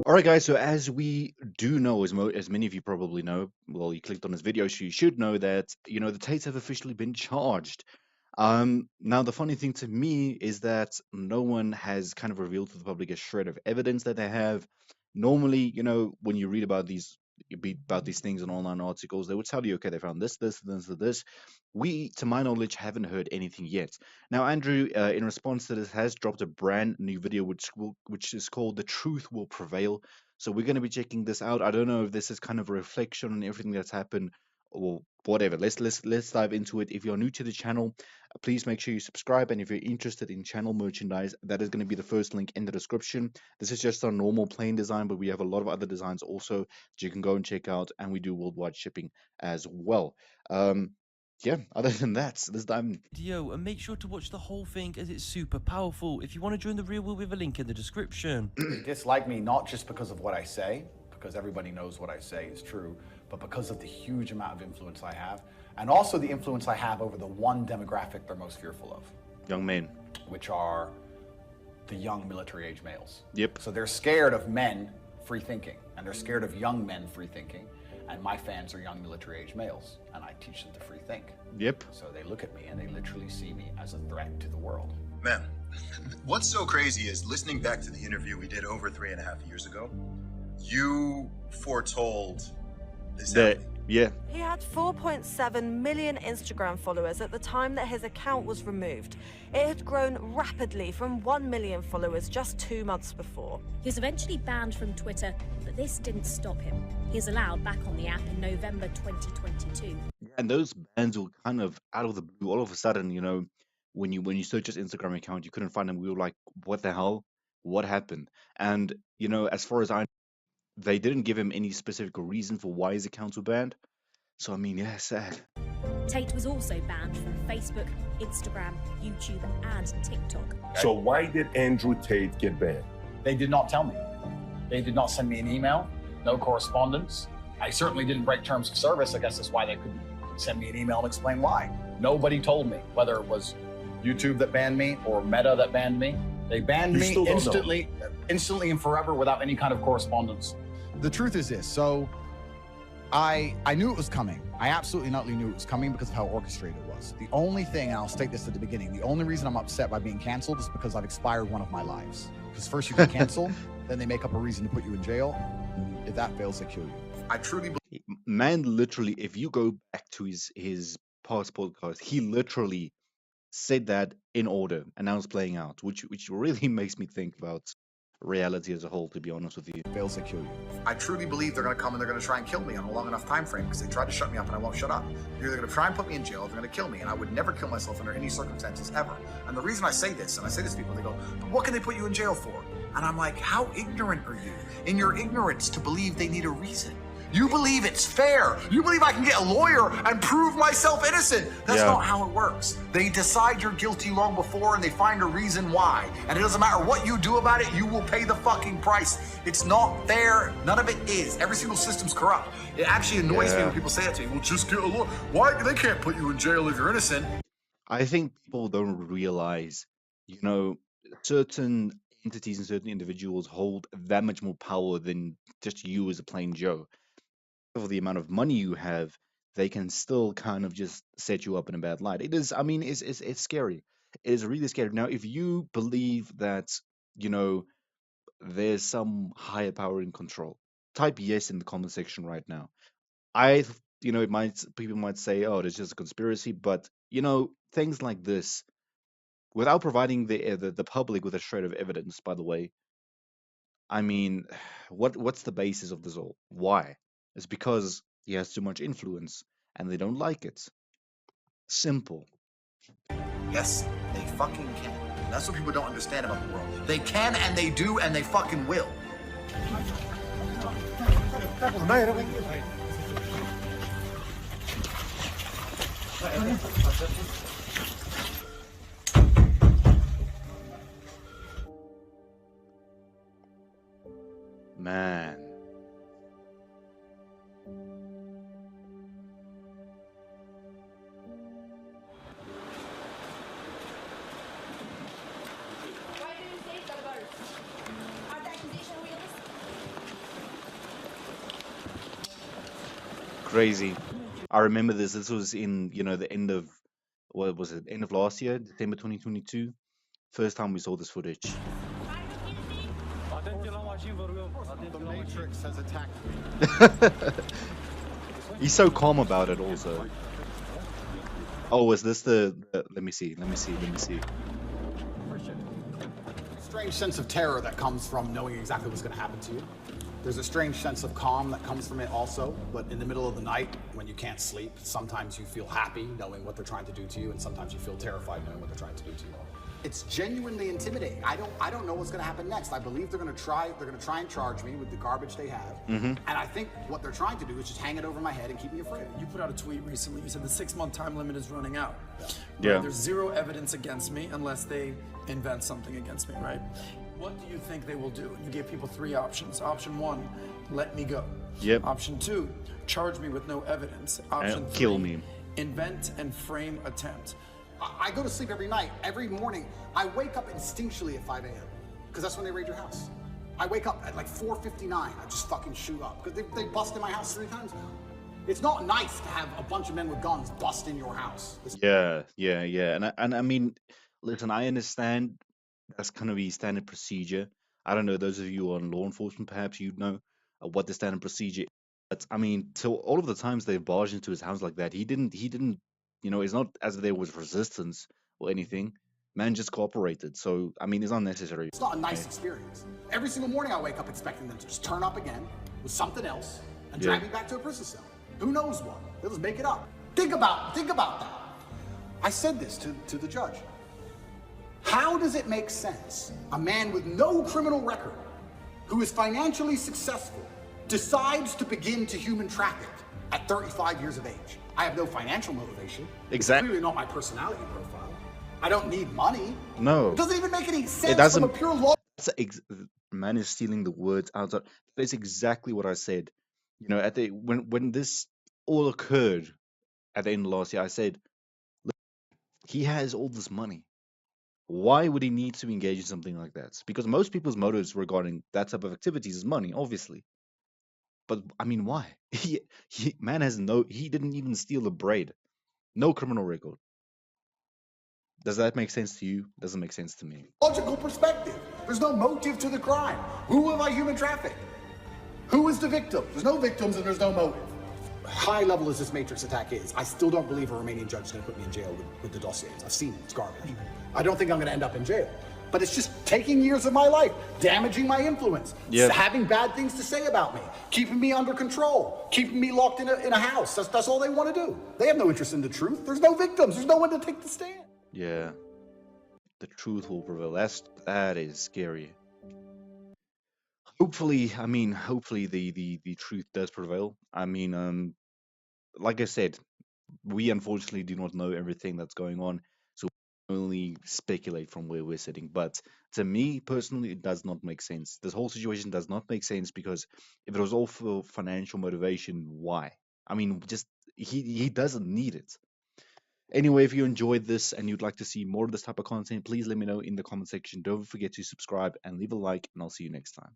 All right, guys. So as we do know, as many of you probably know, well, you clicked on this video, so you should know that the Tates have officially been charged. Now the funny thing to me is that no one has kind of revealed to the public a shred of evidence that they have. Normally, when you read about these things in online articles, they would tell you, okay, they found this. We, to my knowledge, haven't heard anything yet. Now, Andrew, in response to this, has dropped a brand new video which is called "The Truth Will Prevail." So we're going to be checking this out. I don't know if this is kind of a reflection on everything that's happened or whatever. Let's dive into it. If you're new to the channel, please make sure you subscribe, and if you're interested in channel merchandise, that is going to be the first link in the description. This is just our normal plain design, but we have a lot of other designs also that you can go and check out, and we do worldwide shipping as well. Yeah, other than that, this time Video, and make sure to watch the whole thing as it's super powerful. If you want to join the real, we have a link in the description. They dislike me not just because of what I say, because everybody knows what I say is true, but because of the huge amount of influence I have, and also the influence I have over the one demographic they're most fearful of. young men. Which are the young military age males. Yep. So they're scared of men free thinking, and they're scared of young men free thinking, and my fans are young military age males, and I teach them to free think. Yep. So they look at me and they literally see me as a threat to the world. Man, what's so crazy is listening back to the interview we did over 3.5 years ago, you foretold this happening. Yeah. He had 4.7 million Instagram followers at the time that his account was removed. It had grown rapidly from 1 million followers just 2 months before. He was eventually banned from Twitter, but this didn't stop him. He was allowed back on the app in November 2022. And those bans were kind of out of the blue. All of a sudden, when you search his Instagram account, you couldn't find him. We were like, what the hell? What happened? And as far as I know, they didn't give him any specific reason for why his accounts were banned. So I mean, yeah, sad. Tate was also banned from Facebook, Instagram, YouTube, and TikTok. So why did Andrew Tate get banned? They did not tell me. They did not send me an email, no correspondence. I certainly didn't break terms of service. I guess that's why they couldn't send me an email and explain why. Nobody told me, whether it was YouTube that banned me or Meta that banned me. They banned me instantly and forever without any kind of correspondence. The truth is this, so I knew it was coming. I absolutely knew it was coming because of how orchestrated it was. The only thing, and I'll state this at the beginning, the only reason I'm upset by being canceled is because I've expired one of my lives. Because first you get canceled, then they make up a reason to put you in jail, and if that fails, they kill you. I truly believe. Man, literally, if you go back to his past podcast, he literally said that in order, and now it's playing out, which really makes me think about reality as a whole, to be honest with you. Fails, they kill you. I truly believe they're going to come and they're going to try and kill me on a long enough time frame because they tried to shut me up and I won't shut up. They're either going to try and put me in jail, or they're going to kill me, and I would never kill myself under any circumstances ever. And the reason I say this, and I say this to people, they go, but what can they put you in jail for? And I'm like, how ignorant are you in your ignorance to believe they need a reason? You believe it's fair. You believe I can get a lawyer and prove myself innocent. That's not how it works. They decide you're guilty long before and they find a reason why. And it doesn't matter what you do about it, you will pay the fucking price. It's not fair. None of it is. Every single system's corrupt. It actually annoys me when people say that to me. Well, just get a lawyer. Why? They can't put you in jail if you're innocent. I think people don't realize, certain entities and certain individuals hold that much more power than just you as a plain Joe. For the amount of money you have, they can still kind of just set you up in a bad light. It is, I mean, it's scary. It is really scary. Now, if you believe that, there's some higher power in control, type yes in the comment section right now. People might say, oh, it's just a conspiracy, but things like this, without providing the public with a shred of evidence, by the way, I mean, what's the basis of this all? Why? It's because he has too much influence and they don't like it. Simple. Yes, they fucking can. That's what people don't understand about the world. They can and they do and they fucking will. Man. crazy. I remember this. This was in, the end of, what was it? End of last year, December 2022. First time we saw this footage. The Matrix has attacked me. He's so calm about it also. Oh, was this let me see. Strange sense of terror that comes from knowing exactly what's going to happen to you. There's a strange sense of calm that comes from it also, but in the middle of the night when you can't sleep, sometimes you feel happy knowing what they're trying to do to you, and sometimes you feel terrified knowing what they're trying to do to you. It's genuinely intimidating. I don't know what's going to happen next. I believe they're going to try and charge me with the garbage they have. And I think what they're trying to do is just hang it over my head and keep me afraid. You put out a tweet recently. You said the 6-month time limit is running out. Yeah. There's zero evidence against me unless they invent something against me, right? What do you think they will do? And you gave people 3 options. Option 1, let me go. Yep. Option 2, charge me with no evidence. Option 3, kill me. Invent and frame attempt. I go to sleep every night. Every morning, I wake up instinctually at 5 a.m. because that's when they raid your house. I wake up at like 4:59. I just fucking shoot up because they busted my house 3 times now. It's not nice to have a bunch of men with guns bust in your house. Yeah. And I mean, listen, I understand that's kind of the standard procedure. I don't know, those of you on law enforcement, perhaps you'd know what the standard procedure is. But I mean, so all of the times they've barged into his house like that, he didn't, it's not as if there was resistance or anything. Man just cooperated. So, I mean, it's unnecessary. It's not a nice experience. Every single morning I wake up expecting them to just turn up again with something else and drag me back to a prison cell. Who knows what? They'll just make it up. Think about that. I said this to the judge. How does it make sense? A man with no criminal record, who is financially successful, decides to begin to human traffic at 35 years of age. I have no financial motivation. Exactly. It's clearly not my personality profile. I don't need money. No. It doesn't even make any sense It doesn't. from a pure law. Man is stealing the words out of. That's exactly what I said. When this all occurred at the end of last year, I said, look, he has all this money. Why would he need to engage in something like that? Because most people's motives regarding that type of activities is money, obviously. But I mean, why? Man has he didn't even steal a braid. No criminal record. Does that make sense to you? Doesn't make sense to me. Logical perspective. There's no motive to the crime. Who have I human trafficked? Who is the victim? There's no victims and there's no motive. High level as this Matrix attack is, I still don't believe a Romanian judge is going to put me in jail with the dossiers. I've seen it. It's garbage. I don't think I'm going to end up in jail. But it's just taking years of my life, damaging my influence, having bad things to say about me, keeping me under control, keeping me locked in a house. That's all they want to do. They have no interest in the truth. There's no victims. There's no one to take the stand. Yeah. The truth will prevail. That is scary. Hopefully the truth does prevail. I mean, like I said, we unfortunately do not know everything that's going on, so we can only speculate from where we're sitting. But to me personally, it does not make sense. This whole situation does not make sense because if it was all for financial motivation, why? I mean, just he doesn't need it. Anyway, if you enjoyed this and you'd like to see more of this type of content, please let me know in the comment section. Don't forget to subscribe and leave a like, and I'll see you next time.